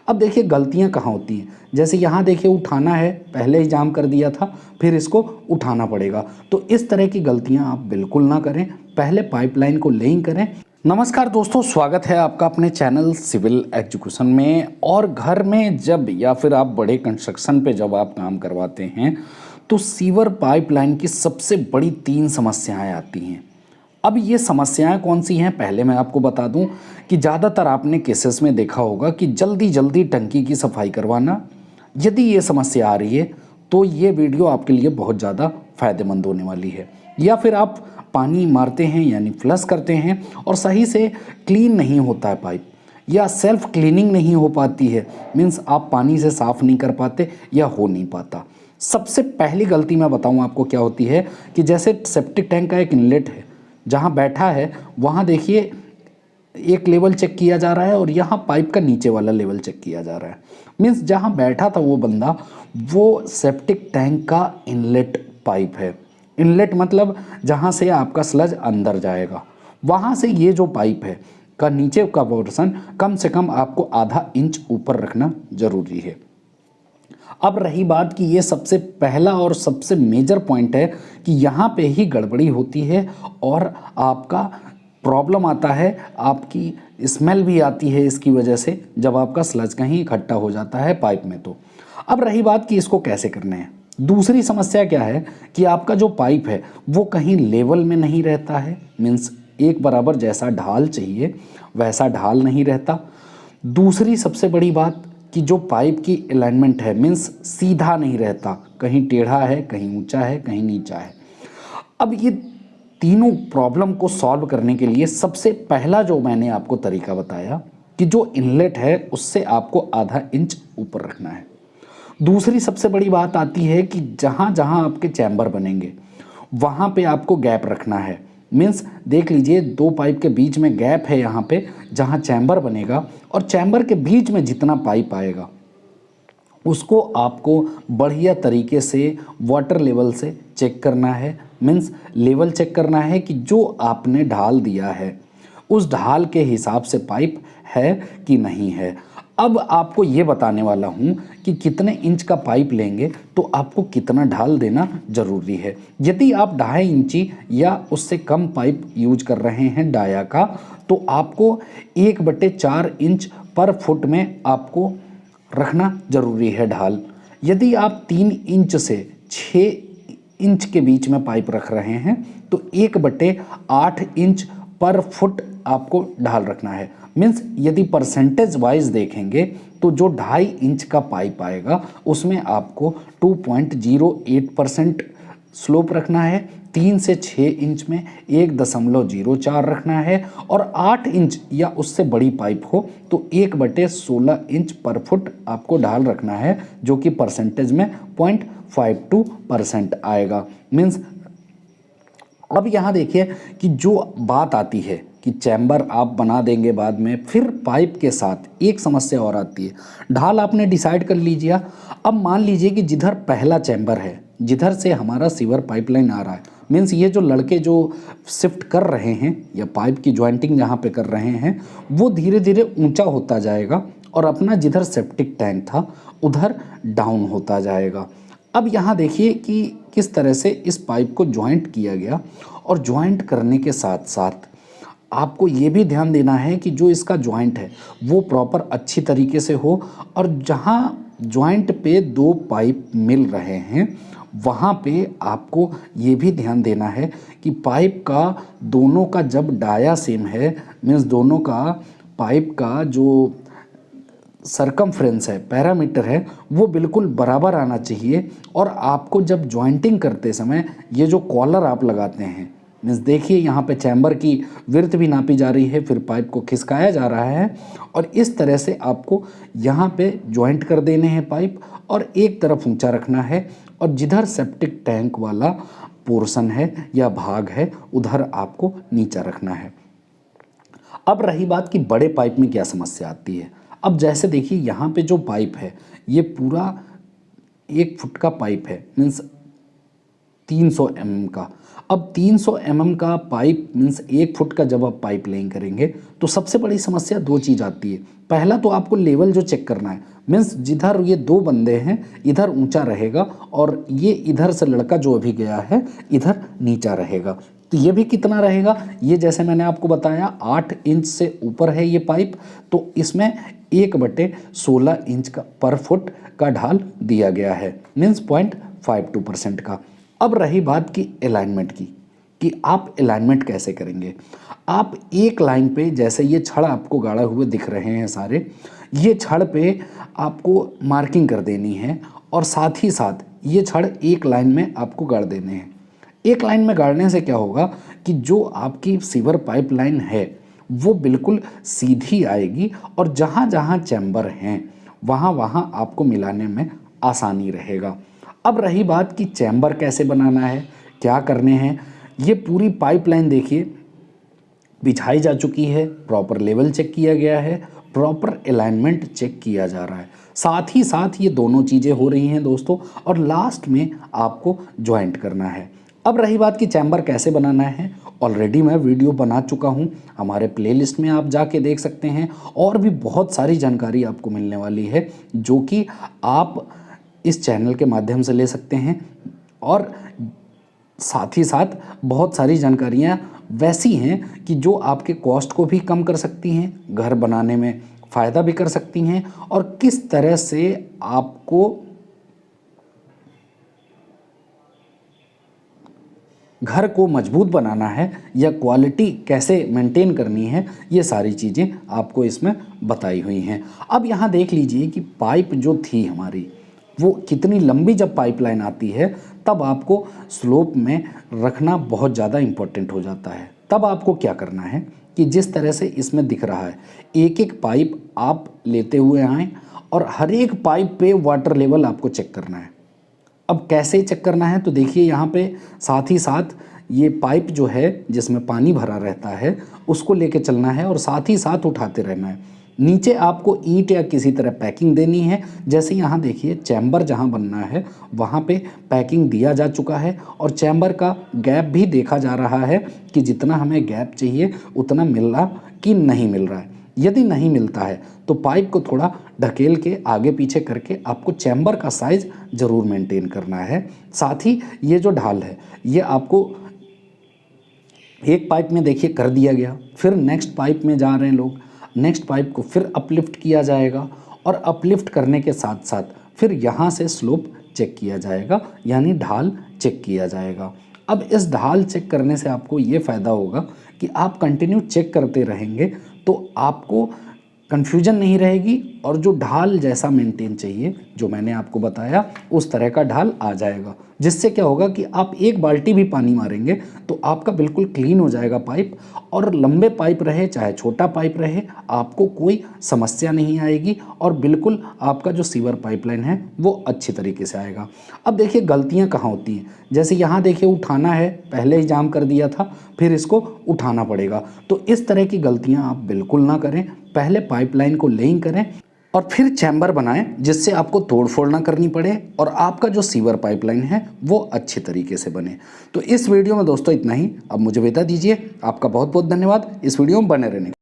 अब देखिए गलतियां कहाँ होती हैं, जैसे यहाँ देखिए उठाना है, पहले ही जाम कर दिया था, फिर इसको उठाना पड़ेगा। तो इस तरह की गलतियां आप बिल्कुल ना करें, पहले पाइपलाइन को लेइंग करें। नमस्कार दोस्तों, स्वागत है आपका अपने चैनल सिविल एजुकेशन में। और घर में जब या फिर आप बड़े कंस्ट्रक्शन पे जब आप काम करवाते हैं तो सीवर पाइपलाइन की सबसे बड़ी 3 समस्याएं आती हैं। अब ये समस्याएं कौन सी हैं, पहले मैं आपको बता दूं कि ज़्यादातर आपने केसेस में देखा होगा कि जल्दी जल्दी टंकी की सफाई करवाना। यदि ये समस्या आ रही है तो ये वीडियो आपके लिए बहुत ज़्यादा फायदेमंद होने वाली है। या फिर आप पानी मारते हैं यानी फ्लश करते हैं और सही से क्लीन नहीं होता है पाइप, या सेल्फ क्लीनिंग नहीं हो पाती है, मीन्स आप पानी से साफ़ नहीं कर पाते या हो नहीं पाता। सबसे पहली गलती मैं बताऊं आपको क्या होती है कि जैसे सेप्टिक टैंक का एक इनलेट है, जहां बैठा है वहां देखिए एक लेवल चेक किया जा रहा है और यहाँ पाइप का नीचे वाला लेवल चेक किया जा रहा है। मीन्स जहाँ बैठा था वो बंदा, वो सेप्टिक टैंक का इनलेट पाइप है। इनलेट मतलब जहाँ से आपका स्लज अंदर जाएगा, वहाँ से ये जो पाइप है का नीचे का पोर्शन कम से कम आपको आधा इंच ऊपर रखना जरूरी है। अब रही बात कि ये सबसे पहला और सबसे मेजर पॉइंट है कि यहाँ पे ही गड़बड़ी होती है और आपका प्रॉब्लम आता है, आपकी स्मेल भी आती है इसकी वजह से जब आपका स्लज कहीं इकट्ठा हो जाता है पाइप में। तो अब रही बात कि इसको कैसे करना है। दूसरी समस्या क्या है कि आपका जो पाइप है वो कहीं लेवल में नहीं रहता है, मीन्स एक बराबर जैसा ढाल चाहिए वैसा ढाल नहीं रहता। दूसरी सबसे बड़ी बात कि जो पाइप की अलाइनमेंट है मीन्स सीधा नहीं रहता, कहीं टेढ़ा है, कहीं ऊंचा है, कहीं नीचा है। अब ये तीनों प्रॉब्लम को सॉल्व करने के लिए सबसे पहला जो मैंने आपको तरीका बताया कि जो इनलेट है उससे आपको आधा इंच ऊपर रखना है। दूसरी सबसे बड़ी बात आती है कि जहाँ जहाँ आपके चैम्बर बनेंगे वहाँ पे आपको गैप रखना है। मीन्स देख लीजिए 2 पाइप के बीच में गैप है यहाँ पे जहाँ चैम्बर बनेगा, और चैम्बर के बीच में जितना पाइप आएगा उसको आपको बढ़िया तरीके से वाटर लेवल से चेक करना है। मीन्स लेवल चेक करना है कि जो आपने ढाल दिया है उस ढाल के हिसाब से पाइप है कि नहीं है। अब आपको ये बताने वाला हूँ कि कितने इंच का पाइप लेंगे तो आपको कितना ढाल देना ज़रूरी है। यदि आप 2.5 इंची या उससे कम पाइप यूज कर रहे हैं डाया का, तो आपको 1/4 इंच पर फुट में आपको रखना जरूरी है ढाल। यदि आप 3 इंच से 6 इंच के बीच में पाइप रख रहे हैं तो 1/8 इंच पर फुट आपको ढाल रखना है। मीन्स यदि परसेंटेज वाइज देखेंगे तो जो 2.5 इंच का पाइप आएगा उसमें आपको 2.08% स्लोप रखना है, 3 से 6 इंच में 1.04 रखना है, और 8 इंच या उससे बड़ी पाइप हो तो 1/16 इंच पर फुट आपको ढाल रखना है, जो कि परसेंटेज में 0.52% आएगा। मीन्स अब यहाँ देखिए कि जो बात आती है कि चैम्बर आप बना देंगे बाद में, फिर पाइप के साथ एक समस्या और आती है। ढाल आपने डिसाइड कर लीजिए। अब मान लीजिए कि जिधर पहला चैम्बर है, जिधर से हमारा सीवर पाइपलाइन आ रहा है, मीन्स ये जो लड़के जो शिफ्ट कर रहे हैं या पाइप की ज्वाइंटिंग जहाँ पे कर रहे हैं वो धीरे धीरे ऊंचा होता जाएगा और अपना जिधर सेप्टिक टैंक था उधर डाउन होता जाएगा। अब यहाँ देखिए कि किस तरह से इस पाइप को ज्वाइंट किया गया, और ज्वाइंट करने के साथ साथ आपको ये भी ध्यान देना है कि जो इसका ज्वाइंट है वो प्रॉपर अच्छी तरीके से हो, और जहाँ ज्वाइंट पे 2 पाइप मिल रहे हैं वहाँ पे आपको ये भी ध्यान देना है कि पाइप का दोनों का जब डाया सेम है, मीन्स दोनों का पाइप का जो सरकमफ्रेंस है, पैरामीटर है, वो बिल्कुल बराबर आना चाहिए। और आपको जब जॉइंटिंग करते समय ये जो कॉलर आप लगाते हैं, मीन्स देखिए यहाँ पे चैम्बर की विड्थ भी नापी जा रही है, फिर पाइप को खिसकाया जा रहा है, और इस तरह से आपको यहाँ पे जॉइंट कर देने हैं पाइप, और एक तरफ ऊंचा रखना है, और जिधर सेप्टिक टैंक वाला पोर्शन है या भाग है उधर आपको नीचा रखना है। अब रही बात कि बड़े पाइप में क्या समस्या आती है। अब जैसे देखिए यहाँ पे जो पाइप है ये पूरा 1 फुट का पाइप है, मीन्स 300 mm का। अब 300 mm का पाइप मीन्स 1 फुट का जब आप पाइप लेइंग करेंगे तो सबसे बड़ी समस्या दो चीज़ आती है। पहला तो आपको लेवल जो चेक करना है, मीन्स जिधर ये दो बंदे हैं इधर ऊंचा रहेगा और ये इधर से लड़का जो अभी गया है इधर नीचा रहेगा। तो ये भी कितना रहेगा, ये जैसे मैंने आपको बताया 8 इंच से ऊपर है ये पाइप, तो इसमें 1/16 इंच का पर फुट का ढाल दिया गया है, मीन्स 0.52% का। अब रही बात की अलाइनमेंट की, कि आप अलाइनमेंट कैसे करेंगे। आप एक लाइन पे, जैसे ये छड़ आपको गाड़ा हुए दिख रहे हैं सारे, ये छड़ पे आपको मार्किंग कर देनी है और साथ ही साथ ये छड़ एक लाइन में आपको गाड़ देने हैं। एक लाइन में गाड़ने से क्या होगा कि जो आपकी सीवर पाइपलाइन है वो बिल्कुल सीधी आएगी और जहाँ जहाँ चैम्बर हैं वहाँ वहाँ आपको मिलाने में आसानी रहेगा। अब रही बात कि चैम्बर कैसे बनाना है, क्या करने हैं। ये पूरी पाइपलाइन देखिए बिछाई जा चुकी है, प्रॉपर लेवल चेक किया गया है, प्रॉपर अलाइनमेंट चेक किया जा रहा है, साथ ही साथ ये दोनों चीज़ें हो रही हैं दोस्तों, और लास्ट में आपको ज्वाइंट करना है। अब रही बात कि चैम्बर कैसे बनाना है, ऑलरेडी मैं वीडियो बना चुका हूँ, हमारे प्लेलिस्ट में आप जाके देख सकते हैं, और भी बहुत सारी जानकारी आपको मिलने वाली है जो कि आप इस चैनल के माध्यम से ले सकते हैं। और साथ ही साथ बहुत सारी जानकारियाँ वैसी हैं कि जो आपके कॉस्ट को भी कम कर सकती हैं, घर बनाने में फ़ायदा भी कर सकती हैं, और किस तरह से आपको घर को मजबूत बनाना है या क्वालिटी कैसे मेंटेन करनी है, ये सारी चीज़ें आपको इसमें बताई हुई हैं। अब यहाँ देख लीजिए कि पाइप जो थी हमारी वो कितनी लंबी, जब पाइपलाइन आती है तब आपको स्लोप में रखना बहुत ज़्यादा इम्पोर्टेंट हो जाता है। तब आपको क्या करना है कि जिस तरह से इसमें दिख रहा है, एक एक पाइप आप लेते हुए आएँ और हर एक पाइप पे वाटर लेवल आपको चेक करना है। अब कैसे चेक करना है, तो देखिए यहाँ पे साथ ही साथ ये पाइप जो है जिसमें पानी भरा रहता है उसको लेके चलना है और साथ ही साथ उठाते रहना है। नीचे आपको ईंट या किसी तरह पैकिंग देनी है। जैसे यहाँ देखिए चैम्बर जहाँ बनना है वहाँ पे पैकिंग दिया जा चुका है और चैम्बर का गैप भी देखा जा रहा है कि जितना हमें गैप चाहिए उतना मिल रहा कि नहीं मिल रहा है। यदि नहीं मिलता है तो पाइप को थोड़ा ढकेल के आगे पीछे करके आपको चैम्बर का साइज़ ज़रूर मेंटेन करना है। साथ ही ये जो ढाल है ये आपको एक पाइप में देखिए कर दिया गया, फिर नेक्स्ट पाइप में जा रहे हैं लोग, नेक्स्ट पाइप को फिर अपलिफ्ट किया जाएगा और अपलिफ्ट करने के साथ साथ फिर यहाँ से स्लोप चेक किया जाएगा, यानी ढाल चेक किया जाएगा। अब इस ढाल चेक करने से आपको ये फ़ायदा होगा कि आप कंटिन्यू चेक करते रहेंगे तो आपको कन्फ्यूजन नहीं रहेगी और जो ढाल जैसा मेंटेन चाहिए जो मैंने आपको बताया उस तरह का ढाल आ जाएगा, जिससे क्या होगा कि आप एक बाल्टी भी पानी मारेंगे तो आपका बिल्कुल क्लीन हो जाएगा पाइप, और लंबे पाइप रहे चाहे छोटा पाइप रहे आपको कोई समस्या नहीं आएगी और बिल्कुल आपका जो सीवर पाइपलाइन है वो अच्छी तरीके से आएगा। अब देखिए गलतियाँ कहाँ होती हैं, जैसे यहाँ देखिए उठाना है, पहले ही जाम कर दिया था, फिर इसको उठाना पड़ेगा। तो इस तरह की गलतियाँ आप बिल्कुल ना करें, पहले पाइपलाइन को लेइंग करें और फिर चैम्बर बनाएं जिससे आपको तोड़ फोड़ ना करनी पड़े और आपका जो सीवर पाइपलाइन है वो अच्छे तरीके से बने। तो इस वीडियो में दोस्तों इतना ही, अब मुझे विदा दीजिए। आपका बहुत बहुत धन्यवाद इस वीडियो में बने रहने।